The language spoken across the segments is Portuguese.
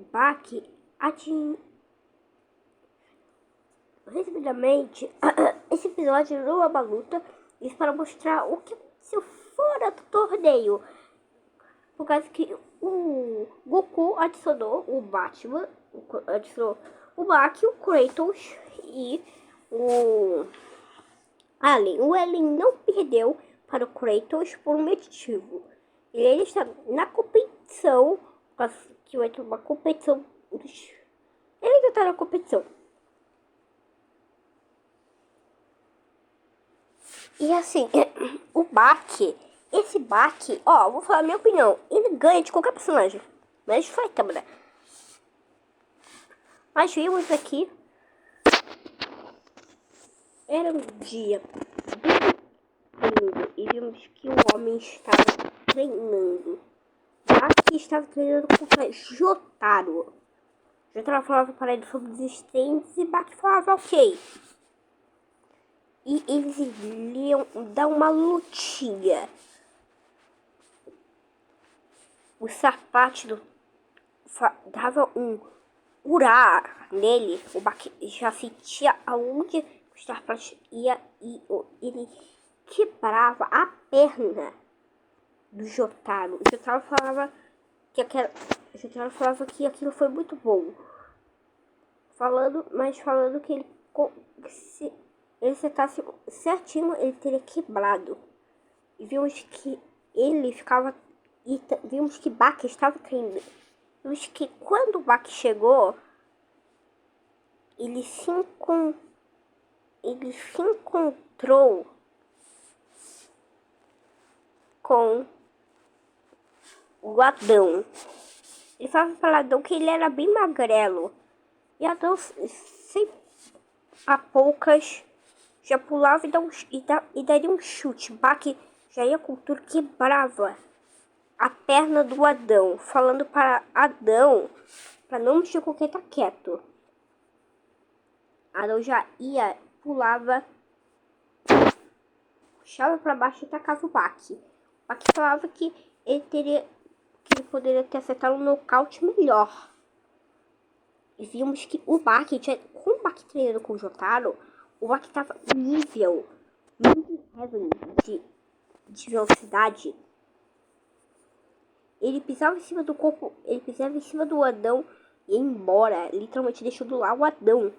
Baki atingiu. Resumidamente, esse episódio não é uma luta, isso para mostrar o que se fora do torneio. Por causa que o Goku adicionou o Batman, adicionou o Baki, o Kratos e o Alien. O Alien não perdeu para o Kratos por um motivo. Ele está na competição, que vai ter uma competição. Ele ainda está na competição. E assim, o Baki, esse Baki, ó, vou falar a minha opinião, ele ganha de qualquer personagem. Mas foi câmera. Mas vimos aqui, era um dia lindo e vimos que o homem estava treinando. Baki estava treinando contra Jotaro. Jotaro falava para ele sobre os existentes e Baki falava ok. E eles iriam dar uma lutinha. O sapato dava um urá nele. O Baki já sentia aonde o Star Platinum ia e ele quebrava a perna do Jotaro. O Jotaro falava que aquilo foi muito bom. Falando que ele se ele sentasse certinho, ele teria quebrado. E vimos que ele ficava. E vimos que Baki estava treinando. Vimos que quando o Baki chegou, ele se encontrou com o Adão. Ele falava para Adão que ele era bem magrelo. E Adão, sem a poucas, já pulava e daria um chute. Baki já ia com tudo, quebrava a perna do Adão, falando para Adão para não mexer com quem tá quieto. Adão já ia, pulava, puxava para baixo e tacava o Baki. O Baki falava que ele poderia ter acertado um nocaute melhor. E vimos que o Baki, com o Baki treinando com o Jotaro, o Baki tava nível heaven de velocidade. Ele pisava em cima do corpo, ele pisava em cima do Adão e ia embora. Literalmente deixou do lado o Adão.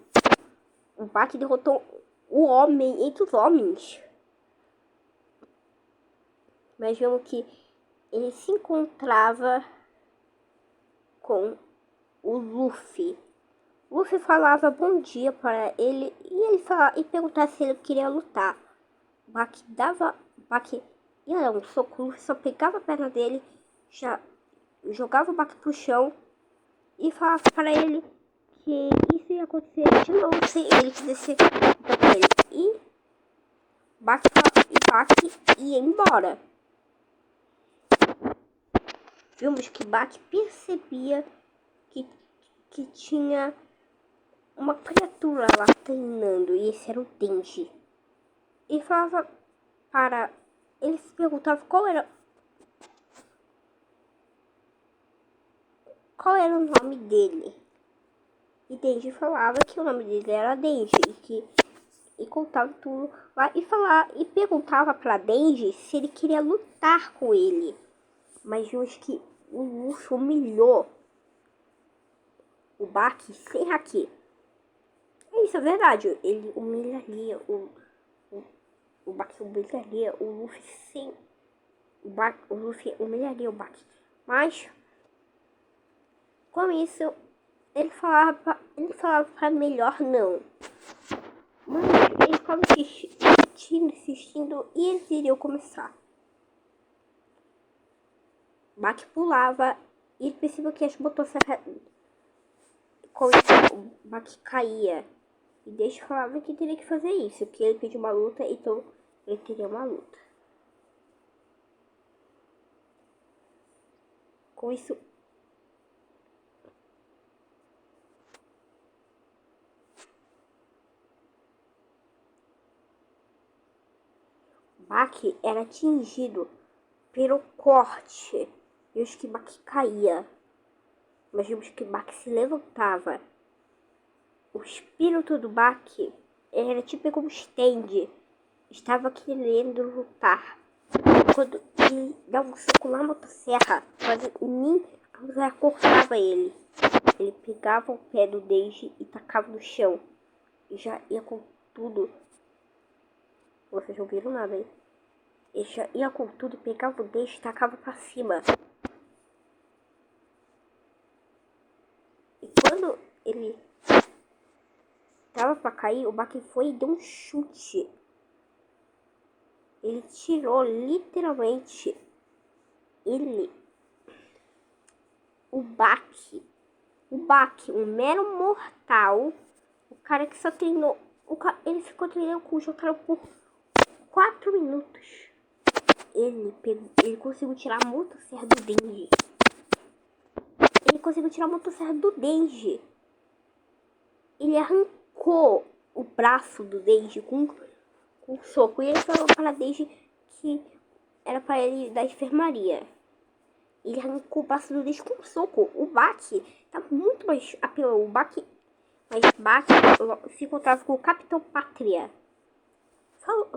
O Baki derrotou o homem entre os homens. Mas vemos que ele se encontrava com o Luffy. Luffy falava bom dia para ele e perguntava se ele queria lutar. O Baki ia dar um soco, o Luffy só pegava a perna dele, já jogava o Baki pro chão e falava para ele que isso ia acontecer de novo se ele quisesse lutar com ele. E Baki ia embora. Vimos que Baki percebia que tinha uma criatura lá treinando, e esse era o Denji. Ele falava para... Ele se perguntava qual era o nome dele. E Denji falava que o nome dele era Denji, e contava tudo lá e perguntava para Denji se ele queria lutar com ele. Mas vimos que o Luffy humilhou o Baki sem haki. Isso é verdade, ele humilharia o Baki humilharia o Luffy sem... O Luffy humilharia o Baki. Mas, com isso, ele falava pra melhor não. Mas ele ficava insistindo e eles iriam começar. Baki pulava e ele percebeu que as motosserras... Com isso, o Baki caía. E Deixa falava que teria que fazer isso, que ele pediu uma luta, então ele teria uma luta. Com isso, Baki era atingido pelo corte e os que Baki caía. Mas vimos que o Baki se levantava. O espírito do Baki era tipo como stand. Estava querendo lutar. Quando ele dava um soco na motosserra, quase nem a motosserra cortava ele. Ele pegava o pé do Denji e tacava no chão. E já ia com tudo. Vocês não viram nada, hein? Ele já ia com tudo, pegava o Denji e tacava pra cima. E quando ele tava pra cair, o Baki foi e deu um chute. Ele tirou literalmente o Baki, um mero mortal, o cara que só treinou, ele ficou treinando com o Jotaro por 4 minutos. Ele conseguiu tirar a motosserra do Denji. Ele arrancou o braço do Denji com um soco. E ele falou para Denji que era para ele da enfermaria. Ele arrancou o braço do Denji com um soco. O Baki tá muito mais apelão. Baki se encontrava com o Capitão Pátria.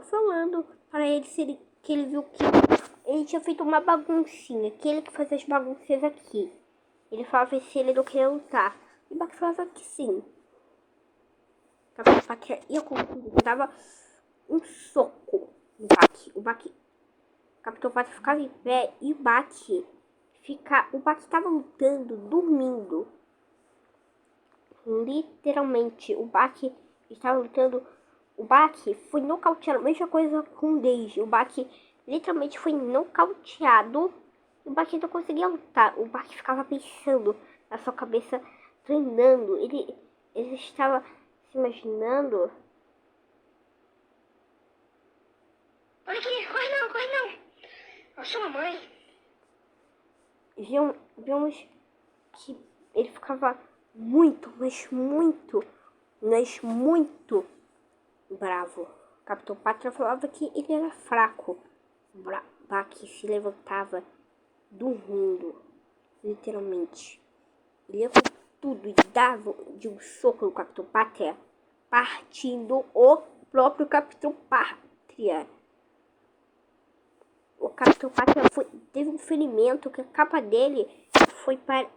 Falando para ele que ele viu que ele tinha feito uma baguncinha. Que ele que fazia as bagunças aqui. Ele falava se ele não queria lutar. E o Baki falava que sim. O Capitão Pátria ia com tudo. Dava um soco no Baki. O Capitão Pátria ficava em pé e o Baki tava lutando, dormindo. Literalmente, o Baki estava lutando. O Baki foi nocauteado. Mesma coisa com o Denji. O Baki literalmente foi nocauteado. E o Baki não conseguia lutar. O Baki ficava pensando na sua cabeça, treinando. Ele estava se imaginando. Olha aqui, corre não. Eu sou a mãe. Vimos que ele ficava muito bravo. O Capitão Pátria falava que ele era fraco. O Baki se levantava dormindo, literalmente. Ele ia com tudo e dava de um soco no Capitão Pátria, partindo o próprio Capitão Pátria. O Capitão Pátria teve um ferimento que a capa dele foi para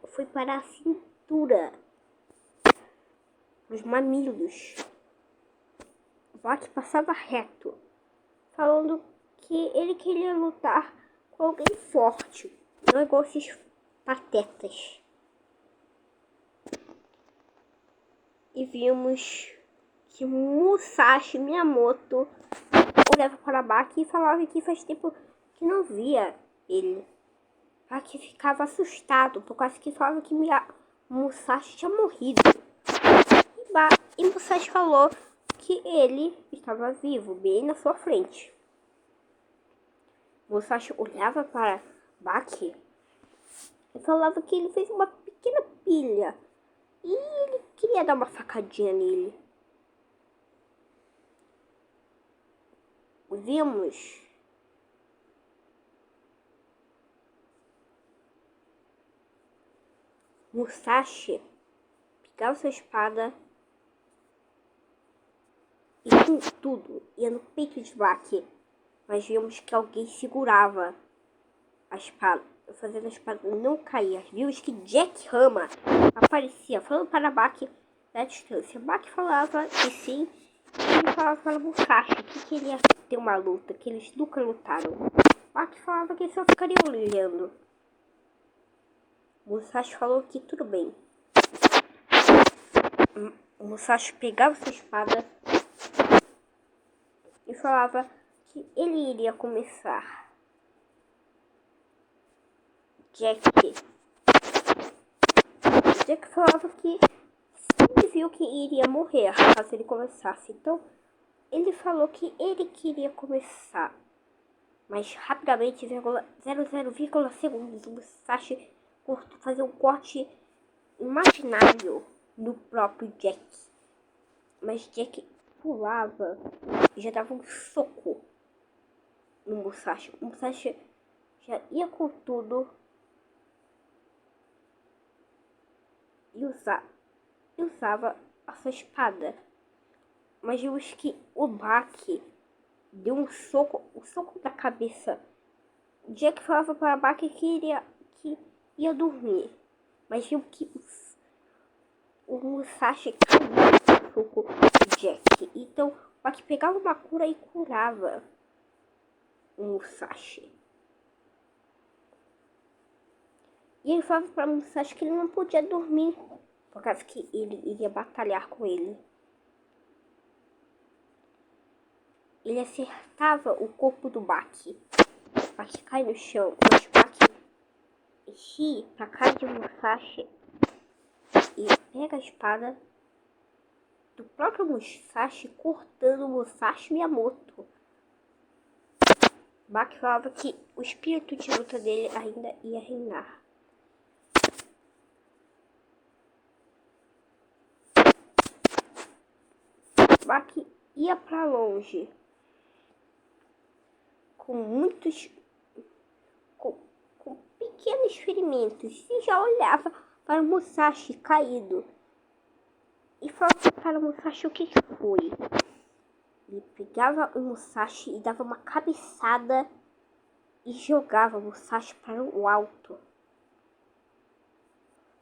a cintura, os mamilos. O Baki passava reto, falando que ele queria lutar com alguém forte, não igual esses patetas. E vimos que Musashi Miyamoto olhava para Baki e falava que faz tempo que não via ele. Baki ficava assustado, por causa que falava que Musashi tinha morrido. E Musashi falou que ele estava vivo, bem na sua frente. Musashi olhava para Baki e falava que ele fez uma pequena pilha. E ele queria dar uma facadinha nele. Vimos Musashi pegava sua espada e com tudo ia no peito de Baki. Mas vimos que alguém segurava a espada, fazendo a espada não cair. Vimos que Jack Hama aparecia falando para Baki da distância. Baki falava que sim. Ele falava para Musashi que queria ter uma luta, que eles nunca lutaram. Baki falava que só ficaria olhando. Musashi falou que tudo bem. Musashi pegava sua espada e falava que ele iria começar. Jack falava que ele viu que iria morrer caso ele começasse. Então ele falou que ele queria começar. Mas rapidamente, 0,0 segundos, o Musashi fazer um corte imaginário no próprio Jack. Mas Jack pulava e já dava um soco no Musashi. O Musashi já ia com tudo. e usava a sua espada. Mas vimos que o Baki deu um soco da cabeça. Jack falava para Baki que ia dormir. Mas viu que o Musashi caiu no soco do Jack. Então, o Baki pegava uma cura e curava o Musashi. E ele falava para o Musashi que ele não podia dormir, por causa que ele iria batalhar com ele. Ele acertava o corpo do Baki. O Baki cai no chão, mas o Baki ri pra cara de Musashi e pega a espada do próprio Musashi, cortando o Musashi Miyamoto. Baki falava que o espírito de luta dele ainda ia reinar. Baki ia pra longe com pequenos ferimentos e já olhava para o Musashi caído e falava para o Musashi o que foi. Ele pegava o Musashi e dava uma cabeçada e jogava o Musashi para o alto,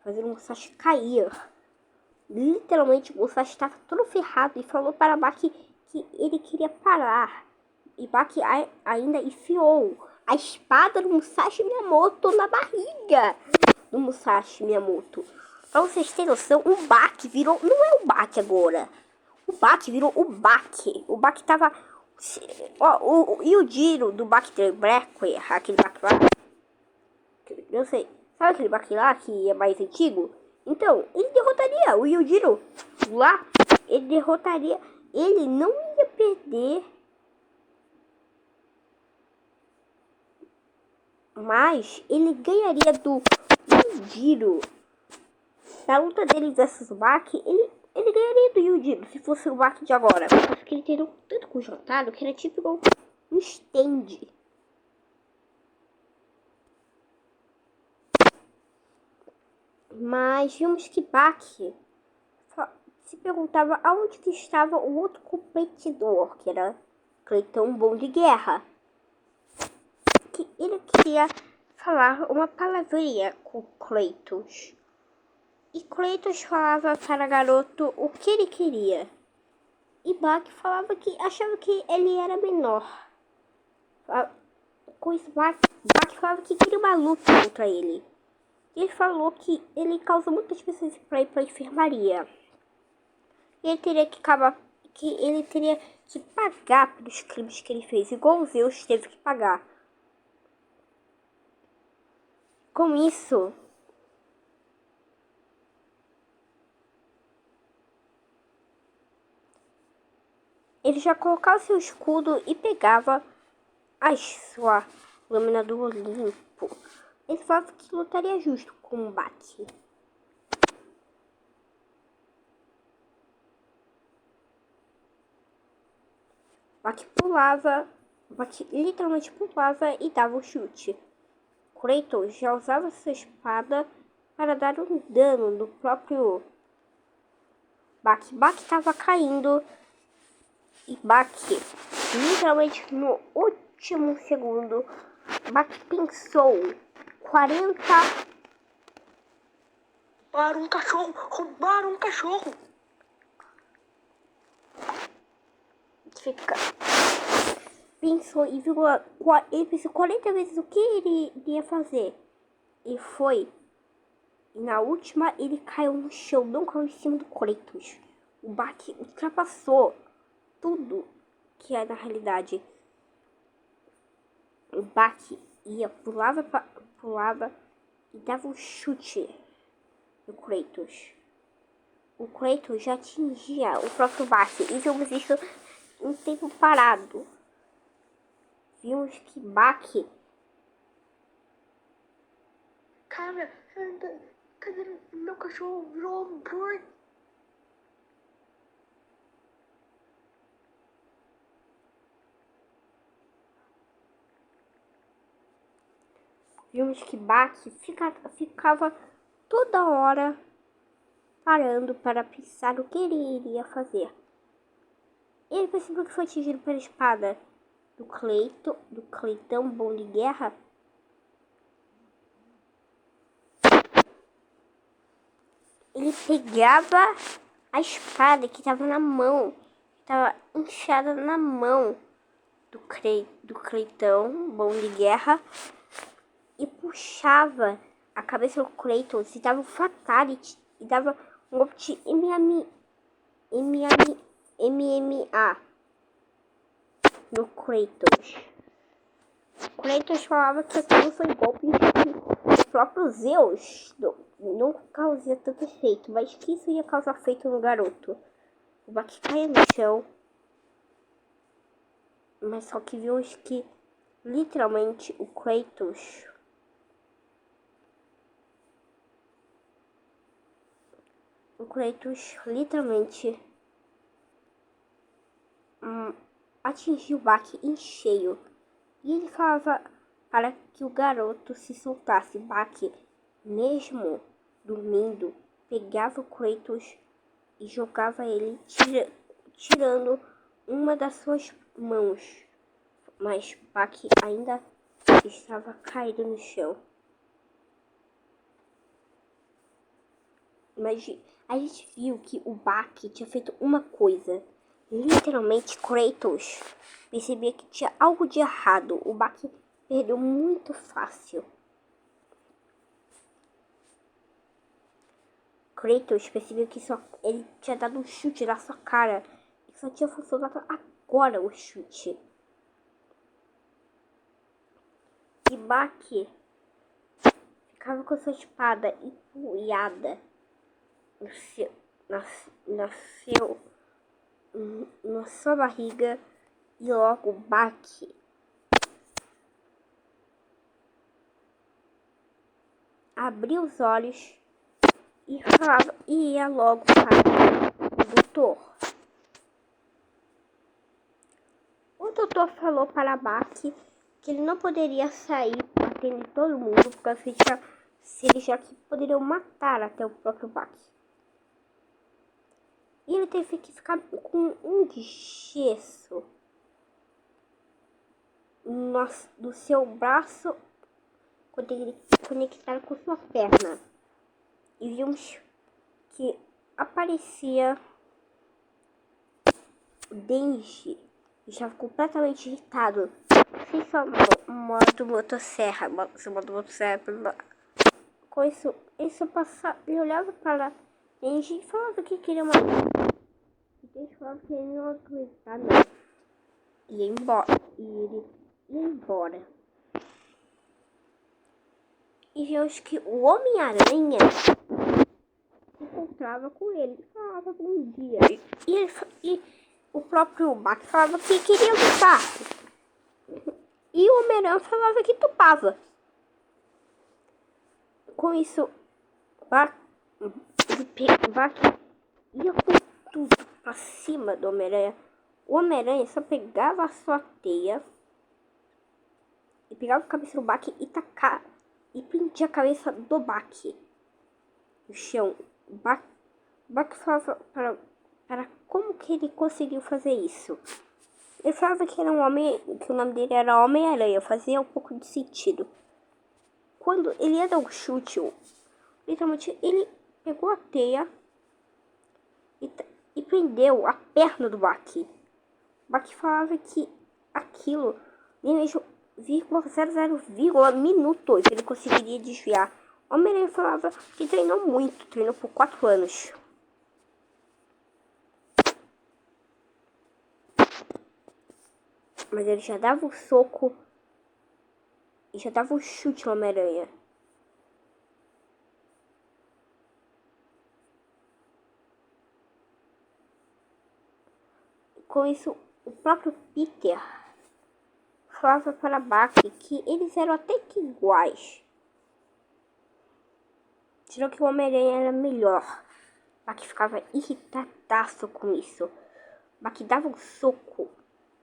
fazendo o Musashi cair. Literalmente o Musashi estava todo ferrado e falou para Baki que ele queria parar. E Baki ainda enfiou a espada do Musashi Miyamoto na barriga do Musashi Miyamoto. Pra vocês terem noção, o Baki virou... Não é o Baki agora. O Baki virou o Baki. O Baki tava... Ó, o Yujiro do Baki The Black, aquele Baki lá... Não sei. Sabe aquele Baki lá que é mais antigo? Então, ele derrotaria o Yujiro lá. Ele derrotaria... Ele não ia perder... Mas ele ganharia do Yujiro. Na luta dele versus o Baki, ele ganharia do Yujiro se fosse o Baki de agora. Porque ele teria tanto conjunto que era tipo um stand. Mas vimos que Baki se perguntava aonde que estava o outro competidor, que era Cleiton Bom de Guerra. Que ele queria falar uma palavrinha com Kratos. E Kratos falava para o garoto o que ele queria. E Baki falava que achava que ele era menor. Com isso, Baki falava que queria uma luta contra ele. Ele falou que ele causou muitas pessoas para ir para a enfermaria. E ele teria que pagar pelos crimes que ele fez, igual o Zeus teve que pagar. Com isso, ele já colocava seu escudo e pegava a sua lâmina do Olimpo. Ele falava que lutaria justo com o Baki. Baki literalmente pulava e dava o chute. Kratos já usava sua espada para dar um dano no próprio Baki. Baki estava caindo e Baki, literalmente no último segundo, Baki pensou 40... Roubaram um cachorro! Roubaram um cachorro! Pensou e viu, ele pensou 40 vezes o que ele iria fazer. E foi. E na última ele caiu no chão, não caiu em cima do Kratos. O Baki ultrapassou tudo que é na realidade. O Baki pulava e dava um chute no Kratos. O Kratos já atingia o próprio Baki. E vimos isso em tempo parado. Vimos que Baki... Cara, cadê meu cachorro? Virou um hambúrguer. Vimos que Baki ficava toda hora parando para pensar o que ele iria fazer. Ele percebeu que foi atingido pela espada do Cleitão Bom de Guerra. Ele pegava a espada que estava na mão, estava inchada na mão do Cleitão Bom de Guerra, e puxava a cabeça do Kratos e dava um fatality e dava um golpe de MMA no Kratos. Kratos falava que aquilo foi golpe do próprio Zeus. Não causia tanto efeito, mas que isso ia causar efeito no garoto. O Baki caia no chão, mas só que vimos que literalmente o Kratos literalmente atingiu o Baki em cheio. E ele falava para que o garoto se soltasse. Baki, mesmo dormindo, pegava o Kratos e jogava ele, tirando uma das suas mãos. Mas Baki ainda estava caído no chão. Mas a gente viu que o Baki tinha feito uma coisa. Literalmente, Kratos percebia que tinha algo de errado. O Baki perdeu muito fácil. Kratos percebeu que ele tinha dado um chute na sua cara. E só tinha funcionado agora o chute. E Baki ficava com sua espada empunhada na sua barriga, e logo Baki abriu os olhos e falava, e ia logo para o doutor. O doutor falou para Baki que ele não poderia sair batendo todo mundo, porque eles já que poderiam matar até o próprio Baki. E ele teve que ficar com um de gesso do seu braço conectado com sua perna. E vimos que aparecia o Denji. Estava completamente irritado. Sem sua moto motosserra. Com isso, ele olhava para Denji e falava que queria matar. E Denji falava que ele não acreditava nada. E ele ia embora. E vimos que o Homem-Aranha se encontrava com ele. Falava bom dia. E o próprio Baki falava que queria lutar. E o Homem-Aranha falava que topava. Com isso, Baki ia com tudo pra cima do Homem-Aranha. O Homem-Aranha só pegava a sua teia e pegava a cabeça do Baki e tacava e prendia a cabeça do Baki no chão. O Baki falava para como que ele conseguiu fazer isso. Ele falava que era um homem, que o nome dele era Homem-Aranha. Fazia um pouco de sentido. Quando ele ia dar um chute, literalmente ele pegou a teia e prendeu a perna do Baki. O Baki falava que aquilo, nem mesmo 0,00 minutos ele conseguiria desviar. O Homem-Aranha falava que treinou muito, treinou por 4 anos. Mas ele já dava um soco e já dava um chute no Homem-Aranha. Com isso, o próprio Peter falava para Baki que eles eram até que iguais. Tirou que o Homem-Aranha era melhor. Baki ficava irritadaço com isso. Baki dava um soco.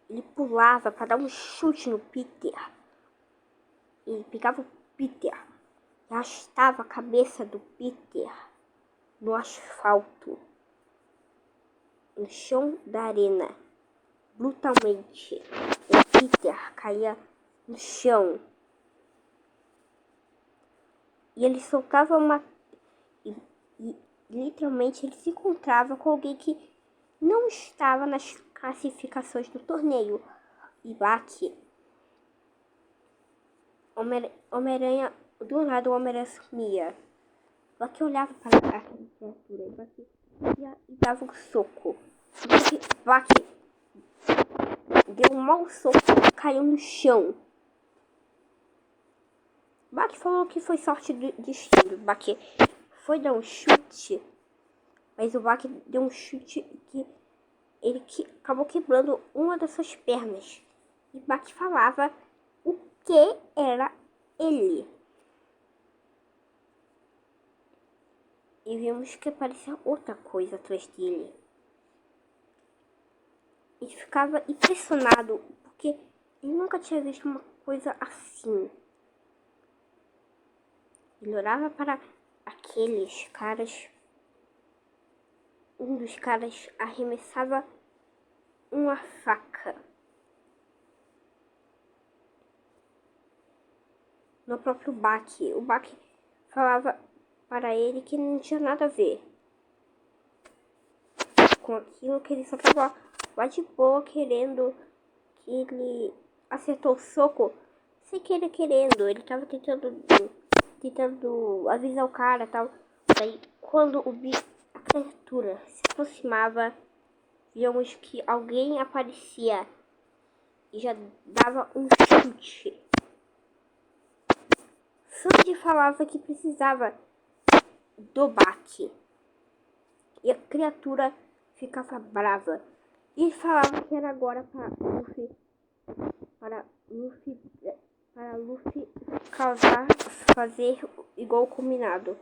Ele pulava para dar um chute no Peter. Ele pegava o Peter e arrastava a cabeça do Peter no asfalto, no chão da arena. Brutalmente, o Peter caía no chão. E ele soltava uma... E literalmente ele se encontrava com alguém que não estava nas classificações do torneio. E Bucky, Homem-Aranha, do lado o Homem-Aranha sumia. Bucky olhava para aquela criatura e Bucky ia e dava um soco. Bucky deu um mau soco e caiu no chão. Bucky falou que foi sorte do destino. Bucky foi dar um chute, mas o Bucky deu um chute que acabou quebrando uma das suas pernas. E Bucky falava o que era ele. E vimos que aparecia outra coisa atrás dele. E ficava impressionado, porque ele nunca tinha visto uma coisa assim. Ele olhava para aqueles caras. Um dos caras arremessava uma faca no próprio Bucky. O Bucky falava para ele que não tinha nada a ver com aquilo, que ele só estava lá de boa querendo, que ele acertou o soco sem querer querendo. Ele estava tentando avisar o cara e tal. Daí quando a criatura se aproximava, víamos que alguém aparecia e já dava um chute. Sandy falava que precisava do Bucky. E a criatura ficava brava. E falava que era agora para Luffy fazer igual combinado.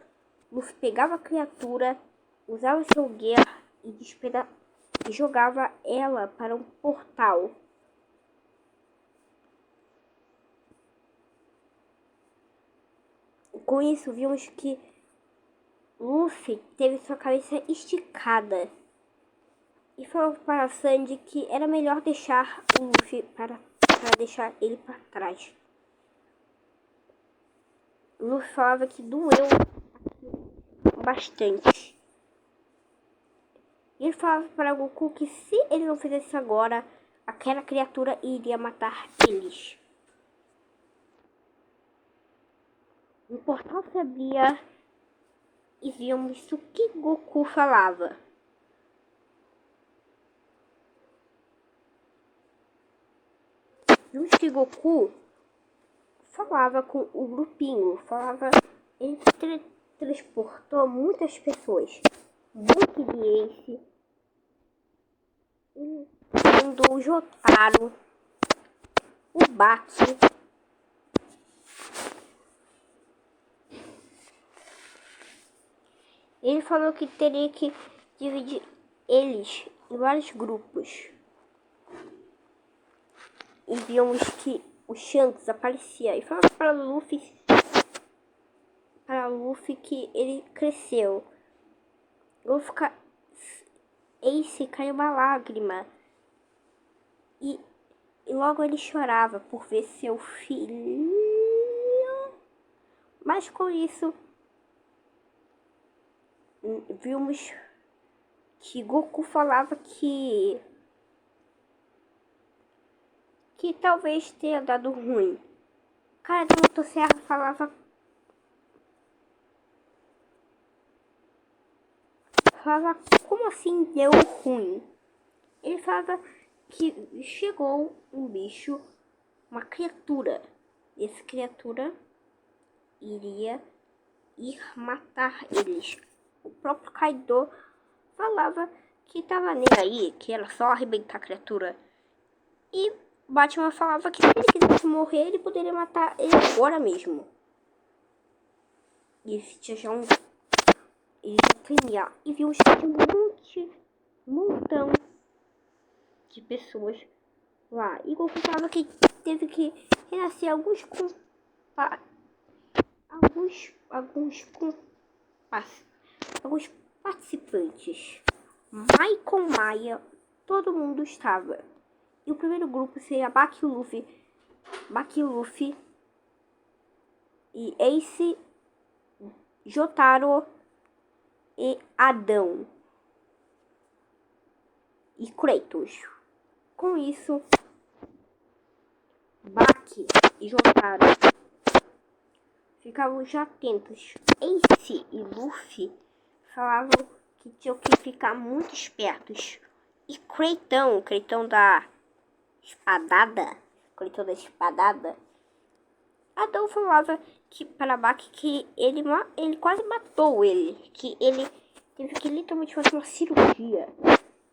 Luffy pegava a criatura, usava seu gear e jogava ela para um portal. Com isso, vimos que Luffy teve sua cabeça esticada e falou para Sandy que era melhor deixar o Luffy para deixar ele para trás. Luffy falava que doeu bastante. Ele falava para Goku que se ele não fizesse agora, aquela criatura iria matar eles. O portal se abria e víamos o que Goku falava. Vimos que Goku falava com o grupinho, ele transportou muitas pessoas. Muito de Ace, ele mandou o Jotaro, o Baki, ele falou que teria que dividir eles em vários grupos. E víamos que o Shanks aparecia e falava para Luffy que ele cresceu. Ace caiu uma lágrima e logo ele chorava por ver seu filho. Mas com isso vimos que Goku falava que talvez tenha dado ruim. O cara da motosserra falava como assim deu ruim? Ele falava que chegou um bicho, uma criatura. E essa criatura iria ir matar eles. O próprio Kaido falava que tava nem aí, que era só arrebentar a criatura. E Batman falava que se ele quisesse morrer, ele poderia matar ele agora mesmo. E tinha já e viu um montão de pessoas lá. E Goku falava que teve que renascer alguns participantes. Michael Maia, todo mundo estava. E o primeiro grupo seria Baki Luffy e Ace, Jotaro e Adão e Kratos. Com isso, Baki e Jotaro ficavam já atentos. Ace e Luffy falavam que tinham que ficar muito espertos. E Kratos da espadada, Adão falava que para Baki que ele quase matou ele, que ele teve que literalmente fazer uma cirurgia.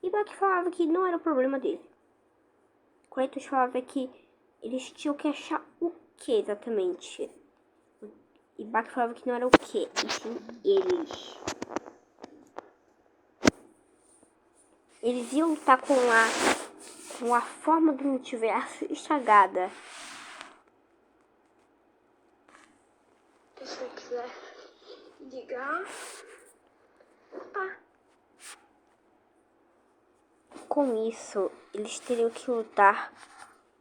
E Baki falava que não era o problema dele. Kratos falava que eles tinham que achar o que exatamente. E Baki falava que não era o que, e sim eles. Eles iam lutar com a forma do multiverso estragada. Se você quiser ligar, tá. Com isso, eles teriam que lutar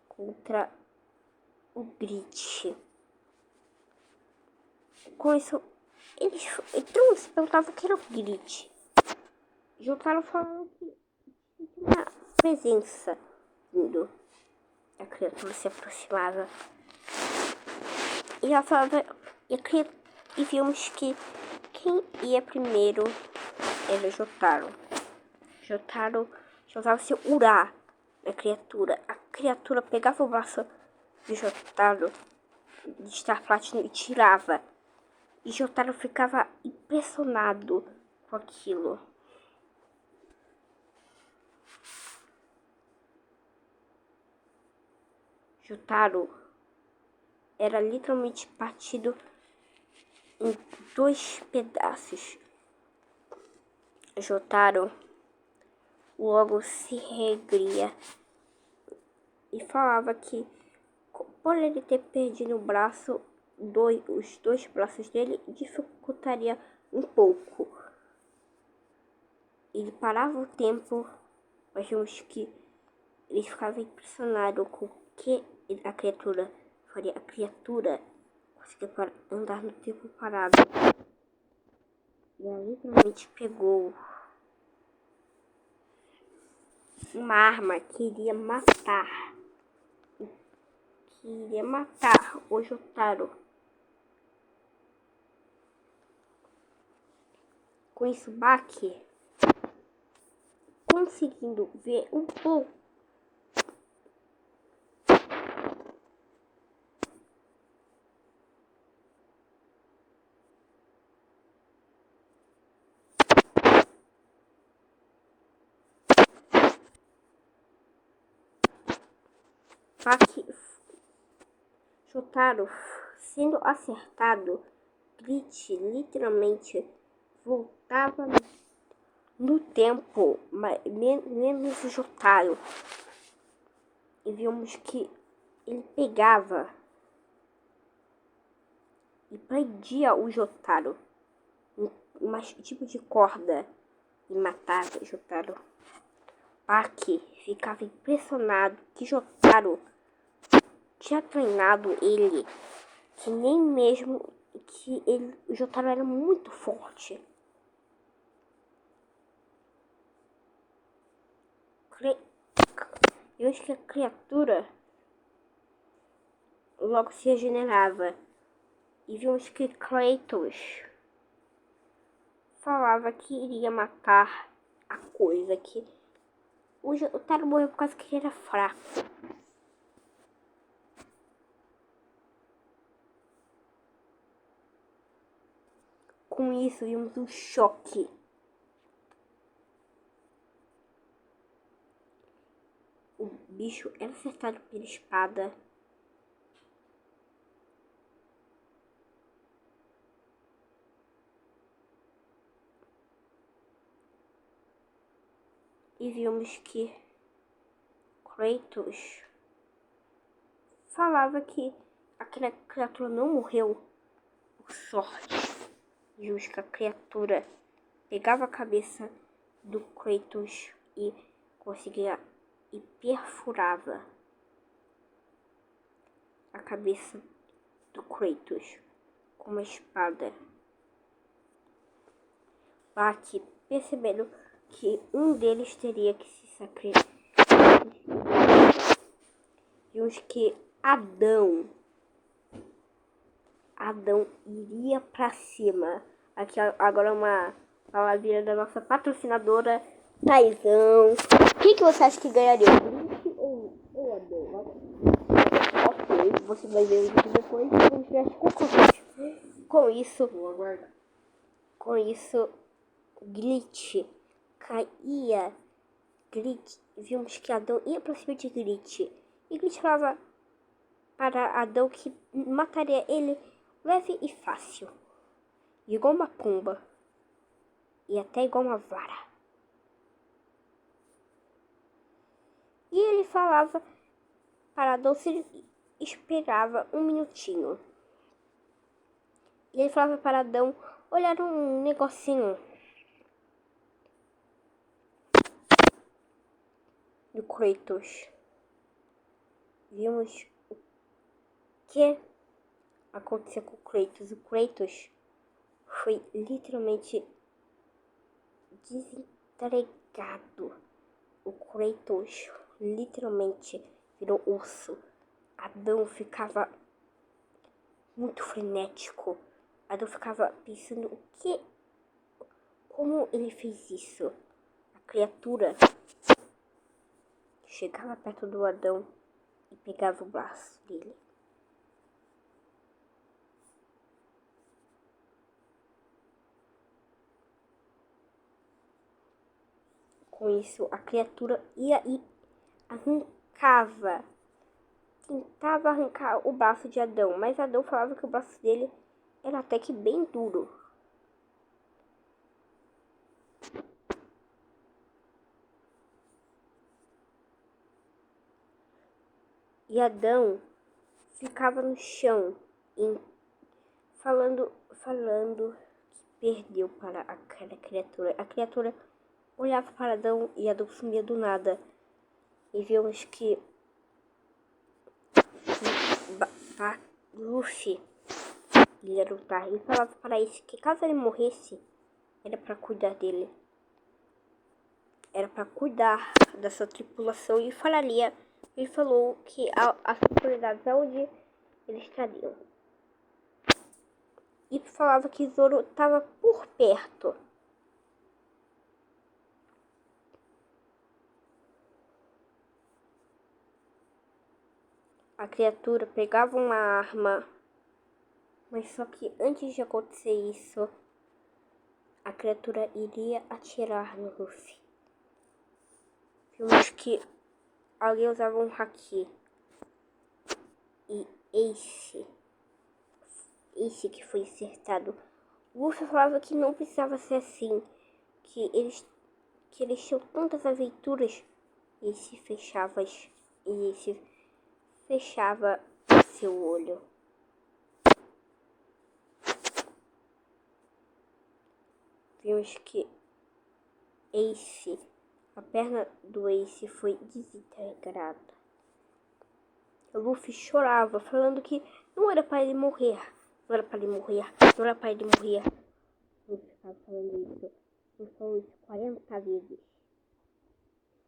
contra o Grit. Com isso, eles se perguntavam o que era o Grit. Jotaro falando que tinha uma presença vindo. A criatura se aproximava. E ela falava. E vimos que quem ia primeiro era Jotaro. Jotaro usava seu Ura na criatura. A criatura pegava o braço de Jotaro de Star Platinum e tirava. E Jotaro ficava impressionado com aquilo. Jotaro era literalmente partido em 2 pedaços. Jotaro logo se regria e falava que por ele ter perdido o braço, os 2 braços dele dificultaria um pouco. Ele parava o tempo, mas vimos que ele ficava impressionado com o que a criatura faria. A criatura conseguia andar no tempo parado. E ela literalmente pegou uma arma que iria matar o Jotaro. Com isso, Baki, conseguindo ver um pouco Jotaro sendo acertado, Grit literalmente voltava no tempo, menos o Jotaro. E vimos que ele pegava e prendia o Jotaro em um tipo de corda e matava o Jotaro. Baki ficava impressionado que Jotaro tinha treinado ele, que nem mesmo que o Jotaro era muito forte. Eu acho que a criatura logo se regenerava. E vimos que Kratos falava que iria matar a coisa, que o Jotaro morreu por causa que ele era fraco. Com isso, vimos um choque. O bicho era acertado pela espada. E vimos que Kratos falava que aquela criatura não morreu por sorte. Vimos que a criatura pegava a cabeça do Kratos e conseguia e perfurava a cabeça do Kratos com uma espada. Bate, percebendo que um deles teria que se sacrificar. Vimos que Adão iria pra cima. Aqui agora uma palavrinha da nossa patrocinadora, Taizão. O que você acha que ganharia? O ou Adão? Ok, você vai ver o vídeo depois e vamos ver as conclusões. Com isso, Glitch caía. Vimos que Adão ia pra cima de Glitch. E Glitch falava para Adão que mataria ele leve e fácil. Igual uma pomba. E até igual uma vara. E ele falava para Adão se ele esperava um minutinho. E ele falava para Adão olhar um negocinho do Kratos. Vimos o que aconteceu com o Kratos. O Kratos foi literalmente desentregado. O Kratos literalmente virou urso. Adão ficava muito frenético. Adão ficava pensando o que, como ele fez isso. A criatura chegava perto do Adão e pegava o braço dele. Com isso, a criatura ia e tentava arrancar o braço de Adão, mas Adão falava que o braço dele era até que bem duro. E Adão ficava no chão, falando que perdeu para aquela criatura. A criatura olhava para Adão e Adão sumia do nada. E vimos que Luffy ia lutar. Ele falava para isso que caso ele morresse, era para cuidar dele. Era para cuidar dessa tripulação e falaria. Ele falou que as autoridades aonde eles estariam. E falava que Zoro estava por perto. A criatura pegava uma arma, mas só que antes de acontecer isso, a criatura iria atirar no Luffy. Vimos que alguém usava um haki. E esse que foi acertado. O Luffy falava que não precisava ser assim, que eles tinham tantas aventuras. E se fechava seu olho. Vimos que a perna do Ace foi desintegrada. O Luffy chorava, falando que não era para ele morrer. Não era para ele morrer. Não era para ele morrer. O Luffy ficava falando isso. Ele falou isso 40 vezes.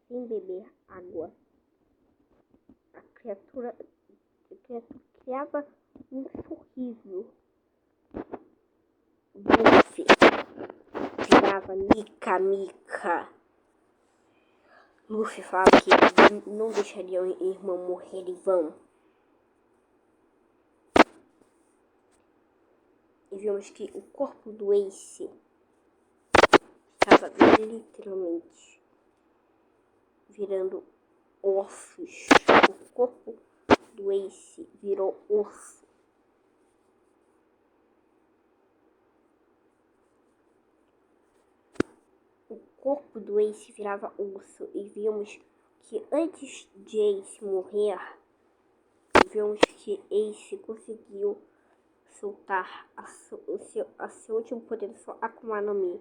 Sem beber água. A criatura criava um sorriso. Luffy virava Mika. Luffy falava que não deixaria o irmão morrer em vão. E vimos que o corpo do Ace estava literalmente virando ossos. O corpo do Ace virou osso. O corpo do Ace virava osso. E vimos que antes de Ace morrer, vimos que Ace conseguiu soltar seu último poder, só Akuma no Mi.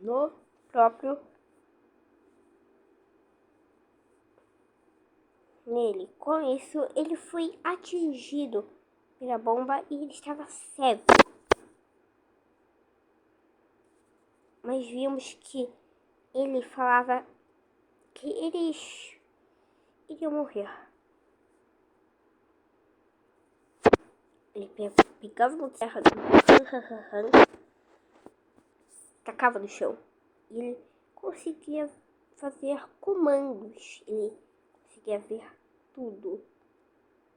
no próprio nele. Com isso, ele foi atingido pela bomba e ele estava cego. Mas vimos que ele falava que eles iriam morrer. Ele pegava uma terra do tacava no chão. E ele conseguia fazer comandos. Ele conseguia ver tudo.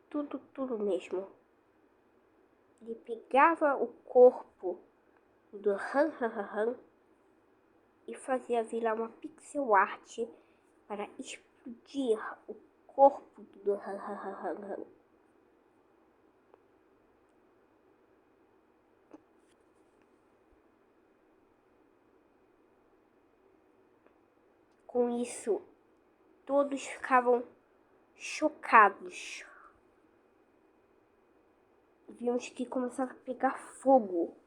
Tudo mesmo. Ele pegava o corpo do Han e fazia virar uma pixel art para explodir o corpo do Han. Com isso, todos ficavam chocados. Vimos que começava a pegar fogo.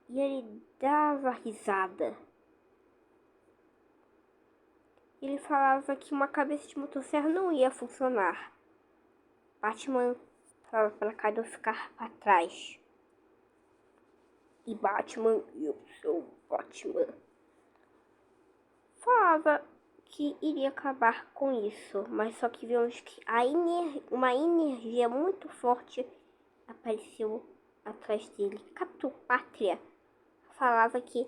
E ele dava risada. Ele falava que uma cabeça de motosserra não ia funcionar. Batman falava para Kaido ficar para trás. E Batman, eu sou Batman, falava que iria acabar com isso, mas só que vimos que uma energia muito forte apareceu atrás dele. Capitão Pátria falava que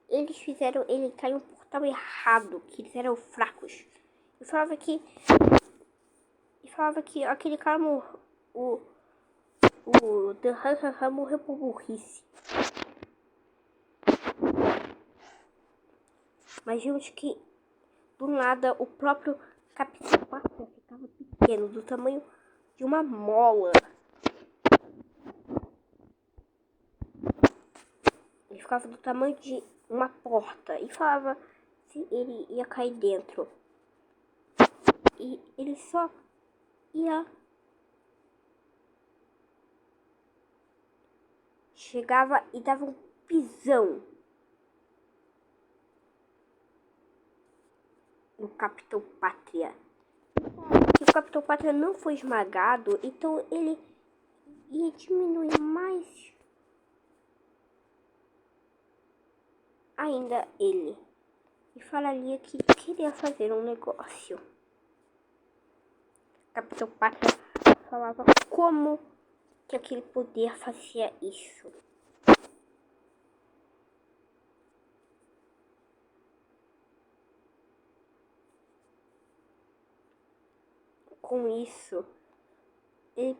eles fizeram ele cair um portal errado, que eles eram fracos. E falava que aquele cara o The Han morreu por burrice. Mas vimos que do nada o próprio Capitão Pátria ficava pequeno, do tamanho de uma mola. Ele ficava do tamanho de uma porta e falava se ele ia cair dentro. E ele só ia... Chegava e dava um pisão no Capitão Pátria. Que o Capitão Pátria não foi esmagado, então ele ia diminuir mais ainda ele. E falaria que queria fazer um negócio. Capitão Pátria falava como que aquele poder fazia isso. Com isso, ele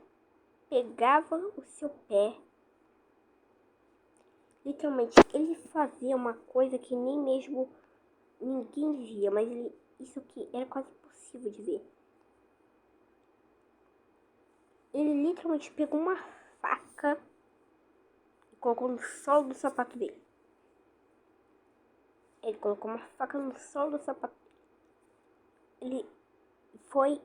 pegava o seu pé. Literalmente, ele fazia uma coisa que nem mesmo ninguém via, mas isso aqui era quase impossível de ver. Ele literalmente pegou uma faca e colocou no solo do sapato dele. Ele colocou uma faca no solo do sapato. Ele foi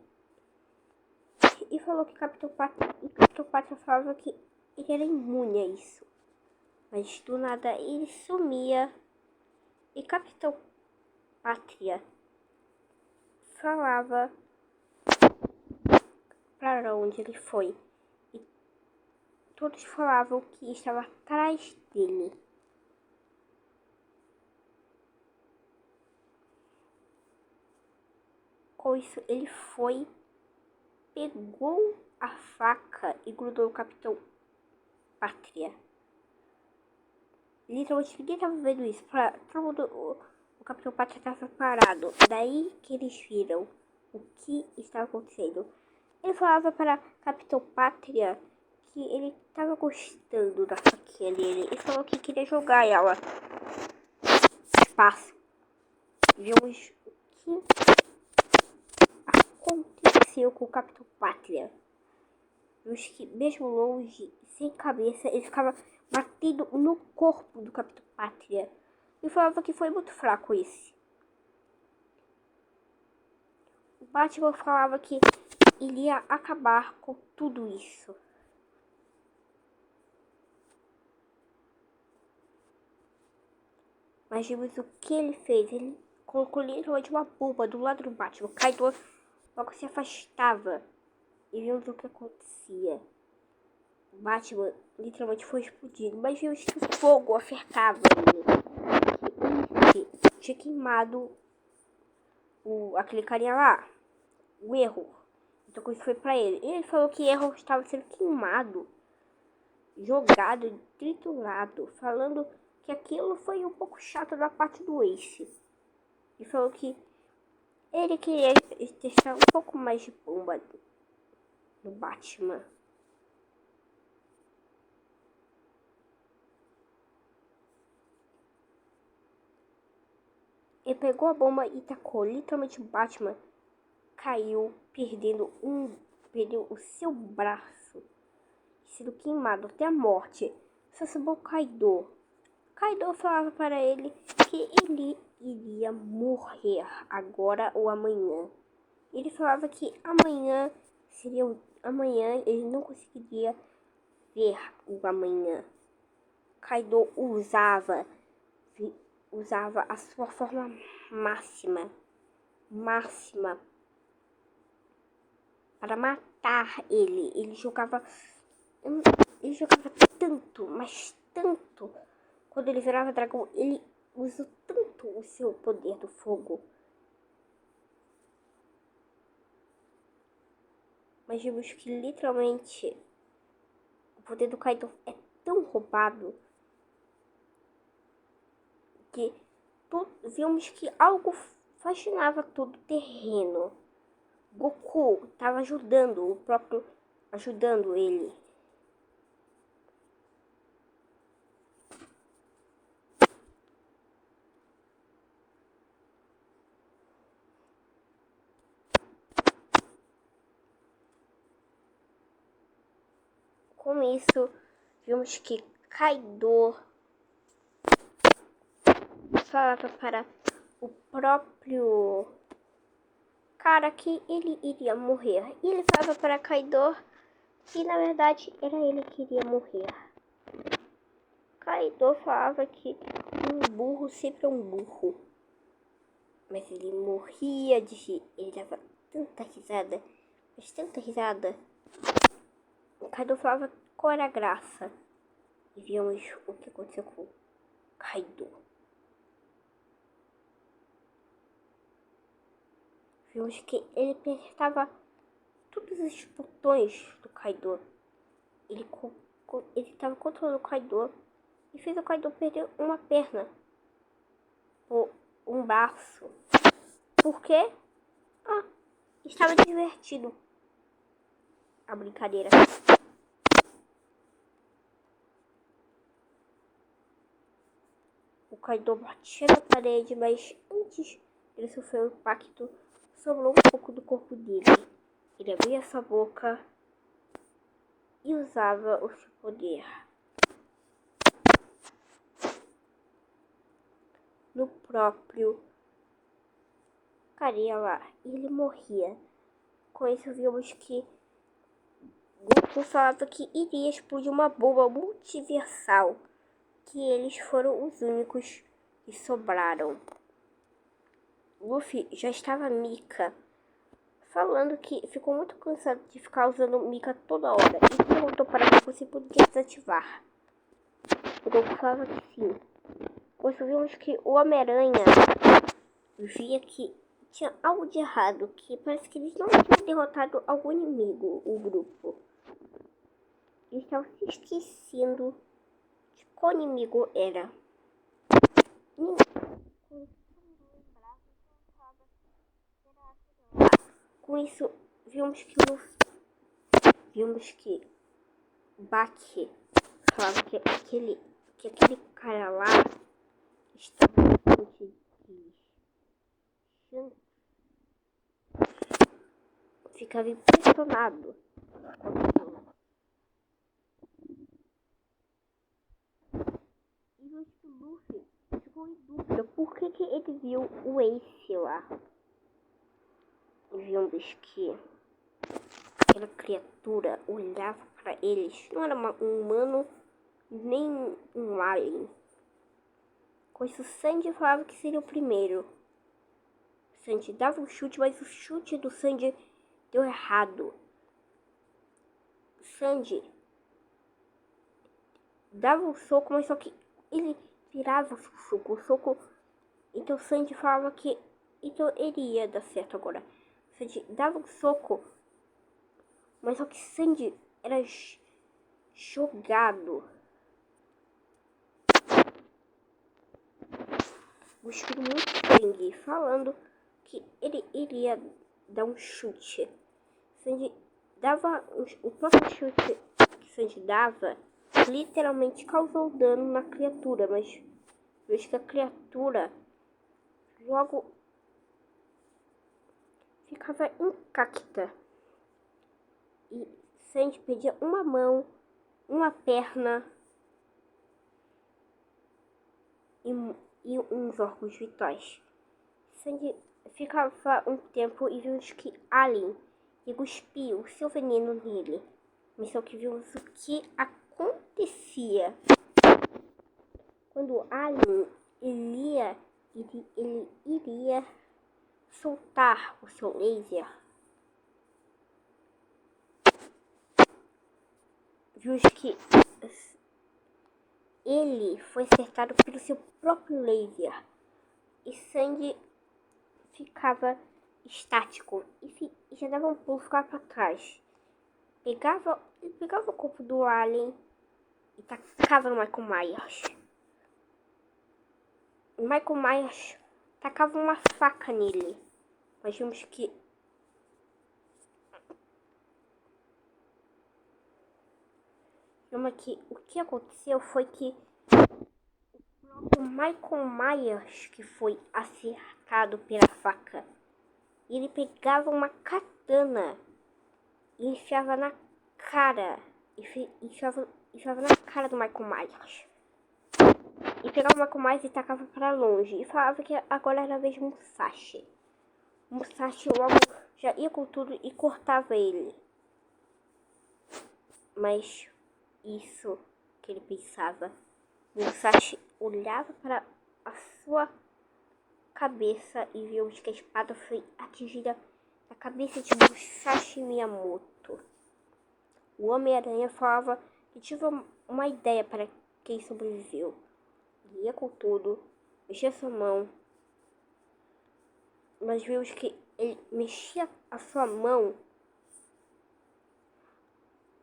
e falou que Capitão Pátria falava que ele era imune a isso. Mas do nada ele sumia. E Capitão Pátria falava para onde ele foi. E todos falavam que estava atrás dele. Com isso ele foi, pegou a faca e grudou o Capitão Pátria. Literalmente ninguém estava vendo isso. Todo mundo, o Capitão Pátria estava parado. Daí que eles viram o que estava acontecendo. Ele falava para Capitão Pátria que ele estava gostando da faquinha dele. E falou que queria jogar ela no espaço. Vimos o que aconteceu com o Capitão Pátria. Vimos que mesmo longe, sem cabeça, ele ficava batendo no corpo do Capitão Pátria. E falava que foi muito fraco esse. O Batman falava que iria acabar com tudo isso. Mas vimos o que ele fez. Ele colocou literalmente uma bomba do lado do Batman. Kaido logo se afastava. E vimos o que acontecia. O Batman literalmente foi explodido. Mas vimos que o fogo acertava ele. Ele tinha queimado aquele carinha lá. O Erro. Então isso foi pra ele. Ele falou que Erro estava sendo queimado. Jogado, triturado. Falando que aquilo foi um pouco chato da parte do Ace. E falou que ele queria testar um pouco mais de bomba no Batman. Ele pegou a bomba e tacou. Literalmente o Batman caiu, perdeu o seu braço, sendo queimado até a morte. Só sobrou Kaido. Kaido falava para ele que ele iria morrer agora ou amanhã. Ele falava que amanhã ele não conseguiria ver o amanhã. Kaido usava a sua forma máxima para matar ele. Ele jogava tanto, mas tanto. Quando ele virava dragão, ele usou tanto o seu poder do fogo. Mas vimos que literalmente o poder do Kaido é tão roubado que vimos que algo fascinava todo o terreno. Goku estava ajudando ele. Com isso, vimos que Kaido falava para o próprio cara que ele iria morrer. E ele falava para Kaido que na verdade era ele que iria morrer. Kaido falava que um burro sempre é um burro. Mas ele morria de rir. Ele dava tanta risada, mas tanta risada. O Kaido falava qual era a graça. E vimos o que aconteceu com Kaido. Vimos que ele apertava todos os botões do Kaido. Ele estava controlando o Kaido e fez o Kaido perder uma perna ou um braço. Por quê? Estava divertido a brincadeira. O Kaido batia na parede, mas antes ele sofreu o impacto, sobrou um pouco do corpo dele. Ele abria sua boca e usava o seu poder. No próprio carinha lá, ele morria. Com isso vimos que Goku falava que iria explodir uma bomba multiversal, que eles foram os únicos que sobraram. Luffy já estava Mika, falando que ficou muito cansado de ficar usando Mika toda hora e perguntou para Goku se podia desativar. O Goku falava que sim. Quando vimos que o Homem-Aranha via que tinha algo de errado, que parece que eles não tinham derrotado algum inimigo, o grupo. Eles estavam se esquecendo de qual inimigo era. Com isso, vimos que Baki falava que aquele cara lá estava ficava impressionado. E o Luffy ficou em dúvida por que ele viu o Ace lá. E vimos que aquela criatura olhava para eles. Não era um humano nem um alien. Com isso, Sandy falava que seria o primeiro. Sandy dava um chute, mas o chute do Sandy deu errado. Sandy dava um soco, mas só que ele virava o soco. Então Sandy falava que então ele ia dar certo agora. Sandy dava um soco, mas só que Sandy era jogado. Cuspindo muito sangue, falando que ele iria dar um chute. Sandy dava o próprio chute que Sandy dava, literalmente causou dano na criatura, mas vejo que a criatura logo ficava intacta. E Sandy perdia uma mão, uma perna e uns órgãos vitais. Sandy ficava um tempo e vimos que Alien cuspiu o seu veneno nele. Mas só que vimos o que acontecia. Quando o Alien ele iria soltar o seu laser, vimos que ele foi acertado pelo seu próprio laser. E Sandy ficava estático e já dava um pulo, ficava para trás. Pegava o corpo do Alien e tacava no Michael Myers. O Michael Myers tacava uma faca nele. Nós vimos que o que aconteceu foi que o Michael Myers, que foi acertado pela faca, ele pegava uma katana e enfiava na cara, enfiava na cara do Michael Myers. E pegava o Michael Myers e tacava para longe. E falava que agora era a vez do Musashi. O Musashi logo já ia com tudo e cortava ele. Mas isso que ele pensava. O Musashi olhava para a sua cabeça e viu que a espada foi atingida na cabeça de Musashi Miyamoto. O Homem-Aranha falava que tive uma ideia para quem sobreviveu. Ele ia com tudo, mexia sua mão, mas vimos que ele mexia a sua mão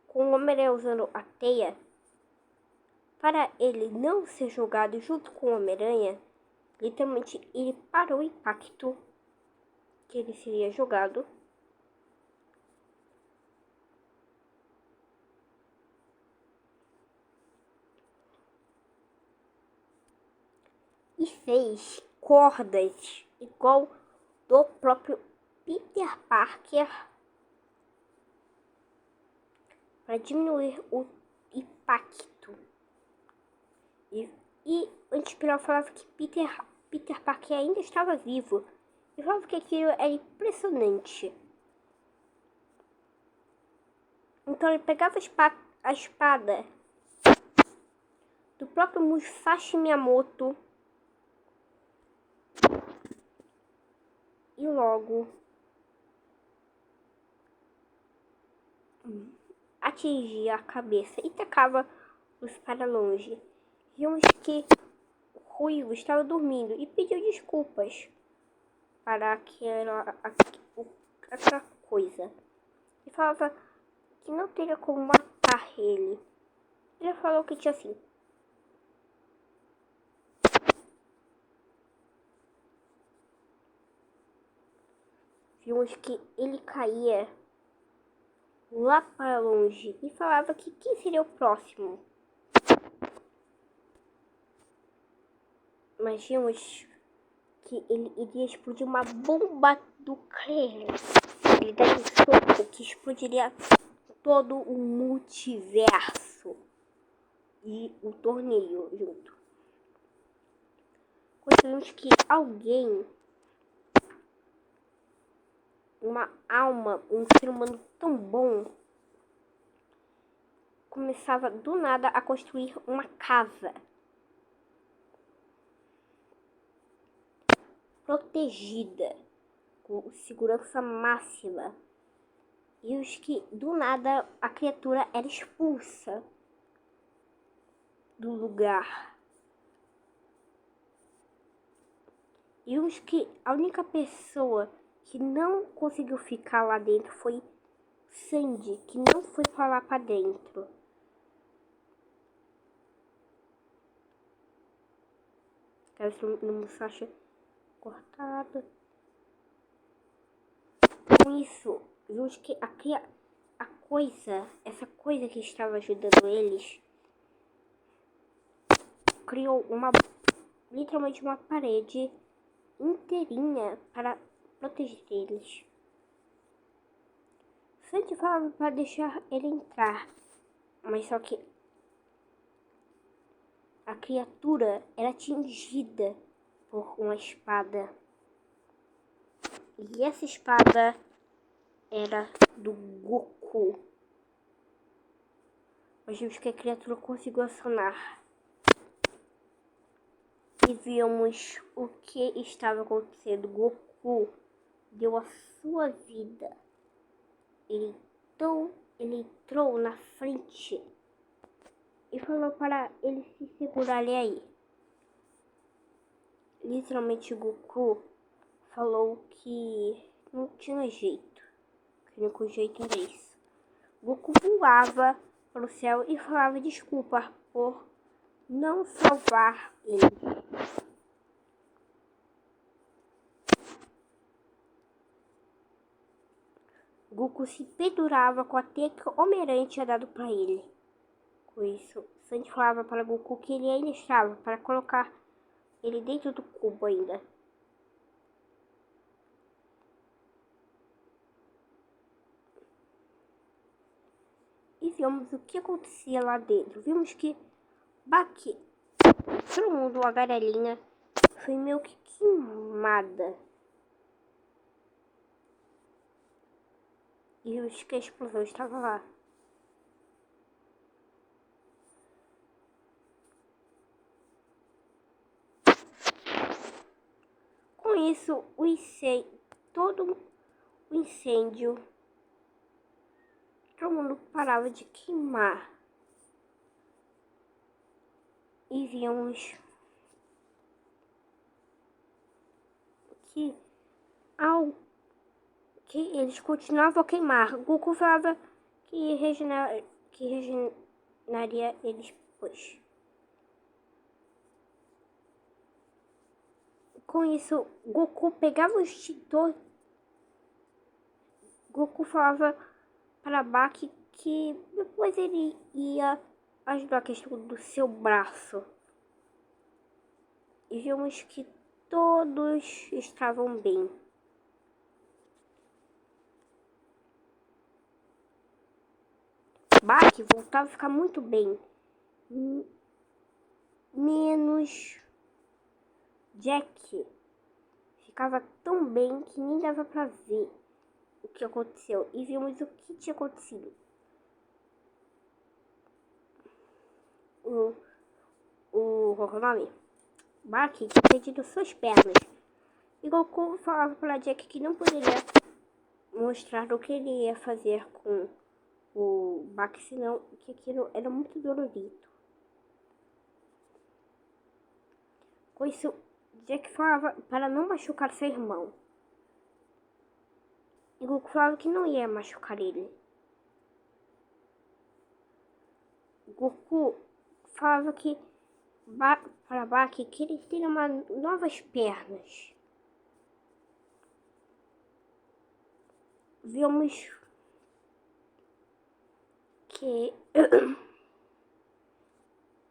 com o Homem-Aranha usando a teia. Para ele não ser jogado junto com o Homem-Aranha, literalmente ele parou o impacto que ele seria jogado. E fez cordas igual do próprio Peter Parker para diminuir o impacto. E o Antipiral falava que Peter Parker ainda estava vivo. E falava que aquilo era impressionante. Então ele pegava a espada do próprio Musashi Miyamoto e logo atingia a cabeça e tacava os para longe. Vimos que o Ruivo estava dormindo e pediu desculpas para aquela coisa. E falava que não teria como matar ele. Ele falou que tinha assim. Vimos que ele caía lá para longe e falava que quem seria o próximo. Mas vimos que ele iria explodir uma bomba nuclear. Ele daria um soco que explodiria todo o multiverso e o torneio junto. Conseguimos que alguém, uma alma, um ser humano tão bom, começava do nada a construir uma casa. protegida, com segurança máxima. E os que, do nada, a criatura era expulsa do lugar. E os que a única pessoa que não conseguiu ficar lá dentro foi Sandy, que não foi pra lá pra dentro. Quero ver no Musashi cortado. Com isso, vimos que essa coisa que estava ajudando eles, criou literalmente uma parede inteirinha para proteger eles. Sandy falava para deixar ele entrar, mas só que a criatura era atingida por uma espada. E essa espada era do Goku. Nós vimos que a criatura conseguiu acionar. E vimos o que estava acontecendo. Goku deu a sua vida. Ele entrou na frente e falou para ele se segurar ali aí. Literalmente Goku falou que não tinha jeito. Que o único jeito era isso. Goku voava para o céu e falava desculpa por não salvar ele. Goku se pendurava com a teia que Homem-Aranha tinha dado para ele. Com isso, Sandy falava para Goku que ele ainda estava para colocar ele dentro do cubo ainda. E vimos o que acontecia lá dentro. Vimos que Baki, todo mundo, a garelinha, foi meio que queimada. E vimos que a explosão estava lá. Com isso, todo o incêndio, todo mundo parava de queimar. E víamos que eles continuavam a queimar. Goku falava que regeneraria eles depois. Com isso, Goku pegava o extintor. Goku falava para Baki que depois ele ia ajudar a questão do seu braço. E vimos que todos estavam bem. Baki voltava a ficar muito bem. Menos Jack. Ficava tão bem que nem dava pra ver o que aconteceu. E vimos o que tinha acontecido. Qual é o nome? Baki tinha perdido suas pernas. E Goku falava para Jack que não poderia mostrar o que ele ia fazer com o Baki, senão que aquilo era muito dolorido. Com isso, Jack falava para não machucar seu irmão. E Goku falava que não ia machucar ele. Goku falava que para Baki que ele teria novas pernas. Vimos que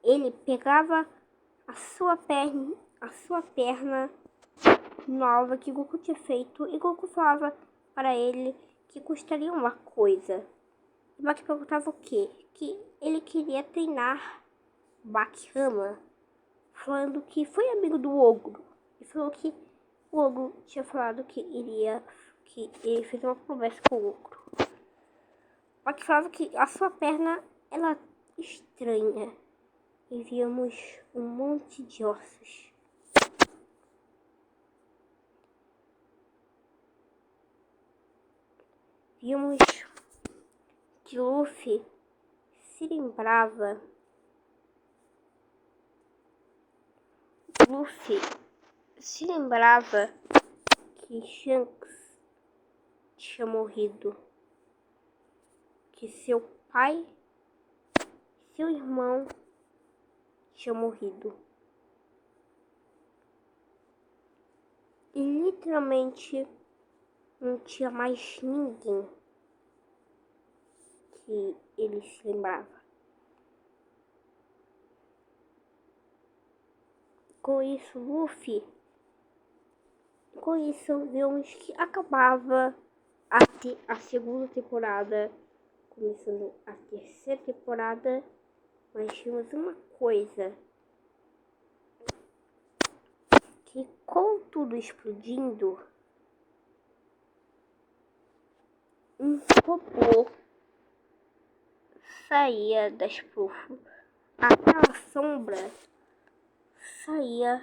ele pegava a sua perna nova que Goku tinha feito e Goku falava para ele que custaria uma coisa. E Baki perguntava o quê? Que ele queria treinar Bakihama, falando que foi amigo do Ogro. E falou que o Ogro tinha falado que ele fez uma promessa com o Ogro. Baki falava que a sua perna era estranha. E víamos um monte de ossos. vimos que Luffy se lembrava. Que Shanks tinha morrido, que seu pai e seu irmão tinham morrido. E literalmente não tinha mais ninguém que ele se lembrava. Com isso, vemos que acabava a segunda temporada, começando a terceira temporada, mas tínhamos uma coisa, que com tudo explodindo, um robô saía das profundezas, aquela sombra saía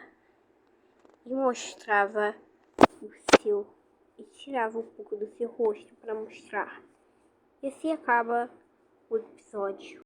e mostrava e tirava um pouco do seu rosto para mostrar. E assim acaba o episódio.